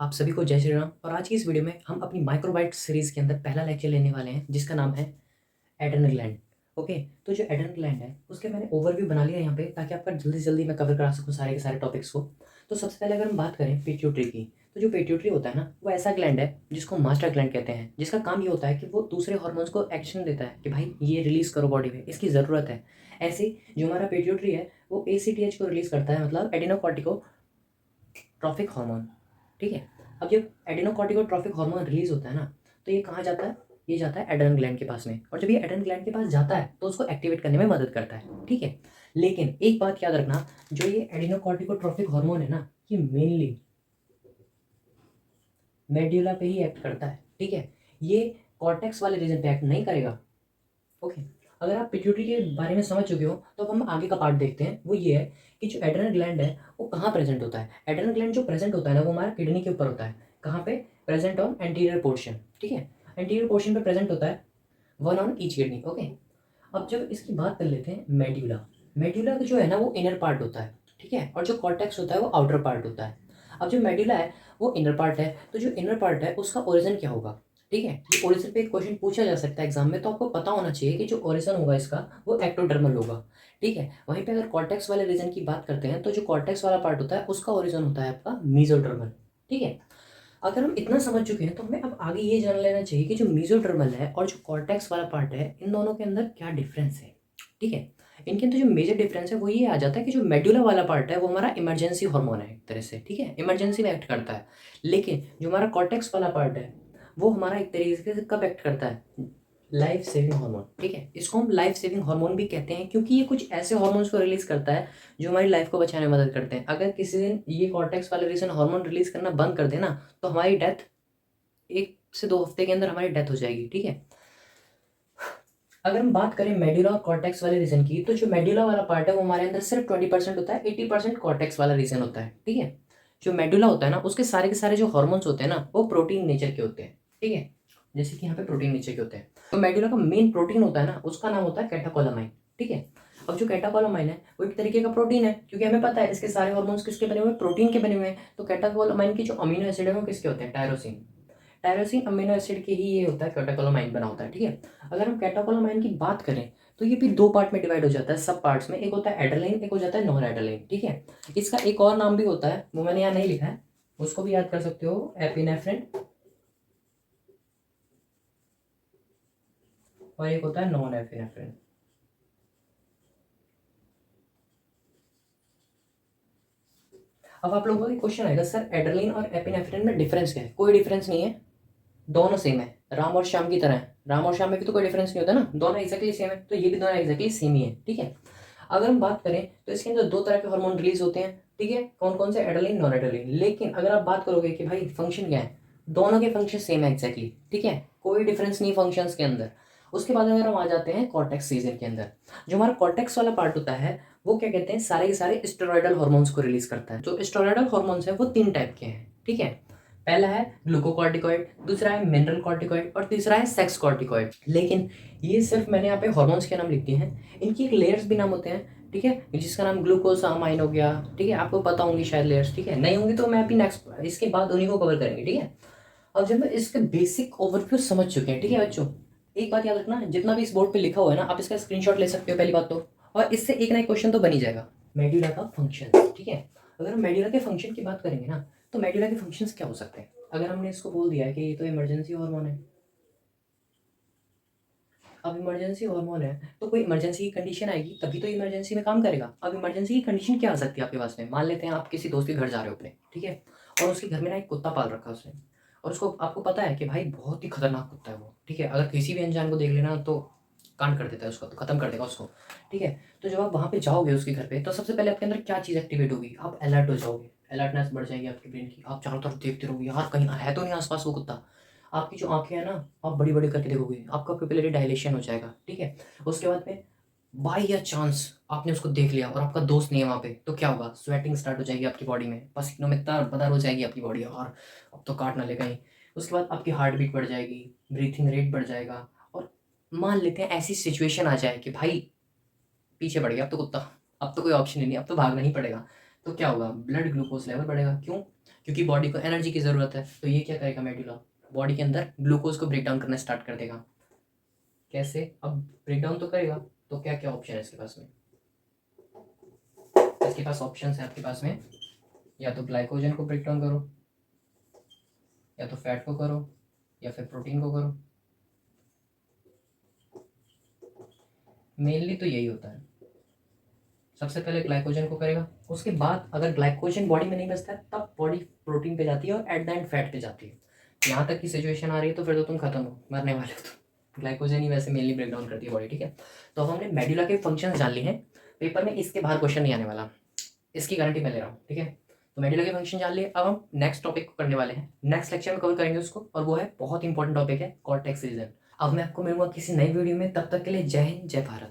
आप सभी को जय श्री राम। और आज की इस वीडियो में हम अपनी माइक्रोबाइट सीरीज़ के अंदर पहला लेक्चर लेने वाले हैं जिसका नाम है एड्रेनल ग्लैंड। ओके, तो जो एड्रेनल ग्लैंड है उसके मैंने ओवरव्यू बना लिया यहाँ पे ताकि आपका जल्दी से जल्दी मैं कवर करा सकूँ सारे के सारे टॉपिक्स को। तो सबसे पहले अगर हम बात करें पिट्यूटरी की, तो जो पिट्यूटरी होता है ना वो ऐसा ग्लैंड है जिसको मास्टर ग्लैंड कहते हैं, जिसका काम ये होता है कि वो दूसरे हार्मोन्स को एक्शन देता है कि भाई ये रिलीज़ करो बॉडी में, इसकी ज़रूरत है। ऐसे ही जो हमारा पिट्यूटरी है वो ACTH को रिलीज़ करता है, मतलब एडिनोकॉर्टिकोट्रॉफिक हार्मोन। ठीक है, अब जब एडिनोकॉर्टिकोट्रॉफिक हार्मोन रिलीज होता है ना तो ये कहाँ जाता है, ये जाता है एड्रेनल ग्लैंड के पास में, और जब ये एड्रेनल ग्लैंड के पास जाता है तो उसको एक्टिवेट करने में मदद करता है। ठीक है, लेकिन एक बात याद रखना, जो ये एडिनोकॉर्टिकोट्रॉफिक हार्मोन है ना ये मेनली मेड्यूला पे ही एक्ट करता है। ठीक है, ये कॉर्टेक्स वाले रीजन पे एक्ट नहीं करेगा। ओके, अगर आप पिट्यूटरी के बारे में समझ चुके हो तो अब हम आगे का पार्ट देखते हैं। वो ये है कि जो एड्रेनल ग्लैंड है वो कहाँ प्रेजेंट होता है। एड्रेनल ग्लैंड जो प्रेजेंट होता है ना वो हमारा किडनी के ऊपर होता है। कहाँ पे प्रेजेंट? On anterior portion. ठीक है, एंटीरियर पोर्शन पे प्रेजेंट होता है, one on each kidney. Okay, अब जब इसकी बात कर लेते हैं मेड्यूला। मेड्यूला जो है ना वो इनर पार्ट होता है। ठीक है, और जो कॉर्टेक्स होता है वो आउटर पार्ट होता है। अब जो मेड्यूला है वो इनर पार्ट है, तो जो इनर पार्ट है उसका ओरिजिन क्या होगा। ठीक है, ये ओरिजिन पे एक क्वेश्चन पूछा जा सकता है एग्जाम में, तो आपको पता होना चाहिए कि जो ओरिजिन होगा इसका वो एक्टोडर्मल होगा। ठीक है, वहीं पे अगर कॉर्टेक्स वाले रीजन की बात करते हैं तो जो कॉर्टेक्स वाला पार्ट होता है उसका ओरिजिन होता है आपका मीजोडर्मल। ठीक है, अगर हम इतना समझ चुके हैं तो हमें अब आगे ये जान लेना चाहिए कि जो मीजोडर्मल है और जो कॉर्टेक्स वाला पार्ट है इन दोनों के अंदर क्या डिफरेंस है। ठीक है, इनके अंदर जो मेजर डिफरेंस है वो ये आ जाता है कि जो मेडुला वाला पार्ट है वो हमारा इमरजेंसी हार्मोन है एक तरह से। ठीक है, इमरजेंसी में एक्ट करता है, लेकिन जो हमारा कॉर्टेक्स वाला पार्ट है वो हमारा एक तरीके से कब एक्ट करता है, लाइफ सेविंग हार्मोन। ठीक है, इसको हम लाइफ सेविंग हार्मोन भी कहते हैं क्योंकि ये कुछ ऐसे हार्मोन्स को रिलीज करता है जो हमारी लाइफ को बचाने में मदद करते हैं। अगर किसी दिन ये कॉर्टेक्स वाले रीजन हार्मोन रिलीज करना बंद कर देना तो हमारी डेथ 1 से 2 हफ्ते के अंदर हमारी डेथ हो जाएगी। ठीक है, अगर हम बात करें मेडुला और कॉर्टेक्स वाले रीजन की, तो जो मेडुला वाला पार्ट है वो हमारे अंदर सिर्फ 20% होता है, 80% कॉर्टेक्स वाला रीजन होता है। ठीक है, जो मेडुला होता है ना उसके सारे के सारे जो हॉर्मोन्स होते हैं ना वो प्रोटीन नेचर के होते हैं। ठीक है, जैसे कि यहाँ पे प्रोटीन नेचर के होते हैं, तो मेडुला का मेन प्रोटीन होता है ना उसका नाम होता है कैटाकोलामाइन। ठीक है, अब जो कैटाकोलामाइन है वो एक तरीके का प्रोटीन है, क्योंकि हमें पता है इसके सारे हॉर्मोन्स किसके बने हुए हैं, प्रोटीन के बने हुए हैं। तो कैटाकोलामाइन की जो अमीनो एसिड है वो किसके होते हैं, टायरोसिन। टायरोसिन अमीनो एसिड के ही ये होता है, कैटाकोलामाइन बना होता है। ठीक है, अगर हम कैटाकोलामाइन की बात करें तो ये भी 2 पार्ट में डिवाइड हो जाता है, सब पार्ट्स में। एक होता है एड्रेनालिन, एक हो जाता है नॉन एड्रेनालिन। ठीक है, इसका एक और नाम भी होता है वो मैंने यहाँ नहीं लिखा है, उसको भी याद कर सकते हो, एपिनेफ्रिन, और एक होता है नॉन एपिनेफ्रिन। अब आप लोगों को क्वेश्चन आएगा सर एड्रेनालिन और एपिनेफ्रिन में डिफरेंस क्या है। कोई डिफरेंस नहीं है, दोनों सेम है, राम और श्याम की तरह है। राम और श्याम में भी तो कोई डिफरेंस नहीं होता ना, दोनों एक्जैक्टली सेम है, तो ये भी दोनों एक्जैक्टली सेम ही है। ठीक है, अगर हम बात करें तो इसके अंदर 2 तरह के हार्मोन रिलीज होते हैं। ठीक है, कौन कौन से, एड्रेनालिन, नॉन एड्रेनालिन। लेकिन अगर आप बात करोगे कि भाई फंक्शन क्या है, दोनों के फंक्शन सेम है एक्जैक्टली। ठीक है, कोई डिफरेंस नहीं फंक्शंस के अंदर। उसके बाद अगर हम आ जाते हैं कॉर्टेक्स रीजन के अंदर, जो हमारा कॉर्टेक्स वाला पार्ट होता है वो क्या कहते हैं, सारे के सारे स्टेरॉयडल हार्मोन्स को रिलीज करता है। जो स्टेरॉयडल हार्मोन्स है वो 3 टाइप के हैं। ठीक है, पहला है ग्लूकोकॉर्टिकॉइड, दूसरा है मिनरल कॉर्टिकॉइड, और तीसरा है सेक्स कॉर्टिकॉइड। लेकिन ये सिर्फ मैंने यहाँ पे हार्मोन्स के नाम लिख दिए हैं, इनकी एक लेयर्स भी नाम होते हैं। ठीक है, जिसका नाम ग्लूकोसामाइन हो गया। ठीक है, आपको पता होंगी शायद लेयर्स। ठीक है, नहीं होंगी तो मैं अभी नेक्स्ट इसके बाद उन्हीं को कवर करेंगे। ठीक है, अब जब मैं इसके बेसिक ओवरव्यू समझ चुके हैं, ठीक है बच्चों, एक बात याद रखना, जितना भी इस बोर्ड पे लिखा हुआ है ना आप इसका स्क्रीनशॉट ले सकते हो पहली बात तो, और इससे एक ना एक क्वेश्चन तो बन ही जाएगा। मेडुला का फंक्शन। ठीक है, अगर हम मेडुला के फंक्शन की बात करेंगे ना तो मेडुला के फंक्शंस क्या हो सकते हैं। अगर हमने इसको बोल दिया है कि ये तो इमरजेंसी हार्मोन है, अब इमरजेंसी हार्मोन है तो कोई इमरजेंसी की कंडीशन आएगी तभी तो इमरजेंसी में काम करेगा। अब इमरजेंसी की कंडीशन क्या आ सकती है आपके पास में, मान लेते हैं आप किसी दोस्त के घर जा रहे हो अपने, ठीक है, और उसके घर में ना एक कुत्ता पाल रखा है उसने, और उसको आपको पता है कि भाई बहुत ही खतरनाक कुत्ता है वो। ठीक है, अगर किसी भी अनजान को देख लेना तो कांड कर देता है उसको, तो खत्म कर देगा उसको। ठीक है, तो जब आप वहाँ पे जाओगे उसके घर पे तो सबसे पहले आपके अंदर क्या चीज़ एक्टिवेट होगी, आप अलर्ट हो जाओगे, अलर्टनेस बढ़ जाएगी आपके ब्रेन की, आप चारों तरफ देखते रहोगे यार कहीं है तो नहीं आसपास वो कुत्ता। आपकी जो आंखें हैं ना आप बड़ी बड़ी करके देखोगे, आपका पिपिलरी डायलेशन हो जाएगा। ठीक है, उसके बाद में बाई या चांस आपने उसको देख लिया और आपका दोस्त नहीं है वहाँ पे, तो क्या होगा, स्वेटिंग स्टार्ट हो जाएगी आपकी बॉडी में, पसीनों में तर बदर हो जाएगी आपकी बॉडी, और अब तो काट ना ले कहीं। उसके बाद आपकी हार्ट बीट बढ़ जाएगी, ब्रीथिंग रेट बढ़ जाएगा, और मान लेते हैं ऐसी सिचुएशन आ जाए कि भाई पीछे पड़ गया अब तो कुत्ता, अब तो कोई ऑप्शन ही नहीं, अब तो भागना ही पड़ेगा। तो क्या होगा, ब्लड ग्लूकोज लेवल बढ़ेगा। क्यों? क्योंकि बॉडी को एनर्जी की ज़रूरत है। तो ये क्या करेगा मेडुला, बॉडी के अंदर ग्लूकोज को ब्रेक डाउन करना स्टार्ट कर देगा। कैसे, अब ब्रेक डाउन तो करेगा, तो क्या क्या ऑप्शन है इसके पास में, इसके पास ऑप्शन है आपके पास में, या तो ग्लाइकोजन को ब्रेक डाउन करो, या तो फैट को करो, या फिर प्रोटीन को करो। मेनली तो यही होता है, सबसे पहले ग्लाइकोजन को करेगा, उसके बाद अगर ग्लाइकोजन बॉडी में नहीं बचता है तब बॉडी प्रोटीन पे जाती है और एट द एंड फैट पे जाती है। यहाँ तक की सिचुएशन आ रही है तो फिर तो तुम खत्म हो, मरने वाले हो। तो ग्लाइकोजन ही वैसे मेनली ब्रेक डाउन करती है बॉडी, ठीक है। तो हमने मेडुला के फंक्शंस जान लिए हैं, पेपर में इसके बाहर क्वेश्चन नहीं आने वाला, इसकी गारंटी मैं ले रहा हूँ, ठीक है। तो मेडुला के फंक्शन जान लिए, अब हम नेक्स्ट टॉपिक को करने वाले हैं, नेक्स्ट लेक्चर में कवर करेंगे उसको, और वो है बहुत इंपॉर्टेंट टॉपिक है कॉर्टेक्स रीजन। अब मैं आपको मिलूंगा किसी नई वीडियो में, तब तक के लिए जय हिंद जय भारत।